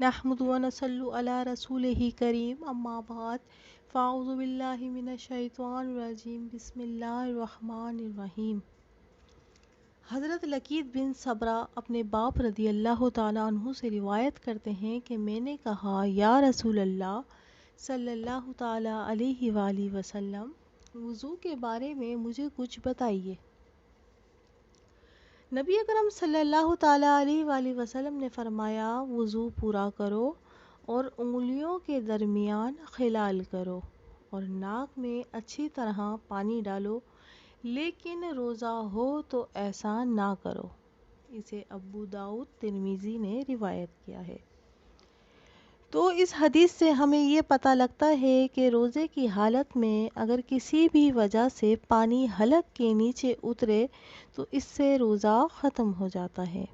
نحمد ونصلی علی رسولہ کریم اما بعد فاعوذ باللہ من الشیطان الرجیم بسم اللہ الرحمن الرحیم۔ حضرت لقیط بن صبرہ اپنے باپ رضی اللہ تعالیٰ عنہ سے روایت کرتے ہیں کہ میں نے کہا یا رسول اللہ صلی اللہ تعالیٰ علیہ وآلہ وسلم، وضو کے بارے میں مجھے کچھ بتائیے۔ نبی اکرم صلی اللہ تعالیٰ علیہ وآلہ وسلم نے فرمایا، وضو پورا کرو اور انگلیوں کے درمیان خلال کرو اور ناک میں اچھی طرح پانی ڈالو، لیکن روزہ ہو تو ایسا نہ کرو۔ اسے ابو داؤد ترمذی نے روایت کیا ہے۔ تو اس حدیث سے ہمیں یہ پتہ لگتا ہے کہ روزے کی حالت میں اگر کسی بھی وجہ سے پانی حلق کے نیچے اترے تو اس سے روزہ ختم ہو جاتا ہے۔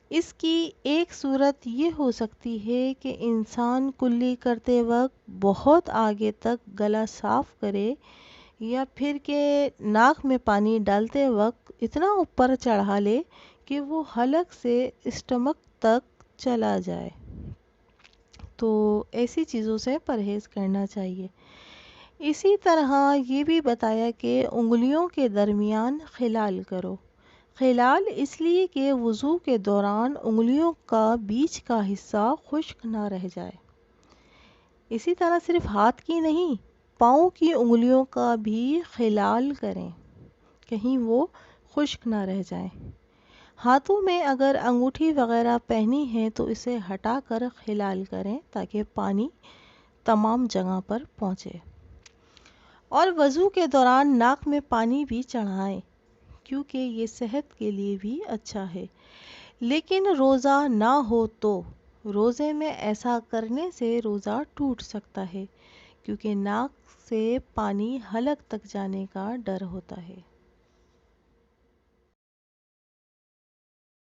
اس کی ایک صورت یہ ہو سکتی ہے کہ انسان کلی کرتے وقت بہت آگے تک گلا صاف کرے، یا پھر کہ ناک میں پانی ڈالتے وقت اتنا اوپر چڑھا لے کہ وہ حلق سے اسٹمک تک چلا جائے، تو ایسی چیزوں سے پرہیز کرنا چاہیے۔ اسی طرح یہ بھی بتایا کہ انگلیوں کے درمیان خلال کرو۔ خلال اس لیے کہ وضو کے دوران انگلیوں کا بیچ کا حصہ خشک نہ رہ جائے۔ اسی طرح صرف ہاتھ کی نہیں، پاؤں کی انگلیوں کا بھی خلال کریں، کہیں وہ خشک نہ رہ جائیں۔ ہاتھوں میں اگر انگوٹھی وغیرہ پہنی ہے تو اسے ہٹا کر خلال کریں تاکہ پانی تمام جگہ پر پہنچے۔ اور وضو کے دوران ناک میں پانی بھی چڑھائیں، کیونکہ یہ صحت کے لیے بھی اچھا ہے۔ لیکن روزہ نہ ہو تو روزے میں ایسا کرنے سے روزہ ٹوٹ سکتا ہے، کیونکہ ناک سے پانی حلق تک جانے کا ڈر ہوتا ہے۔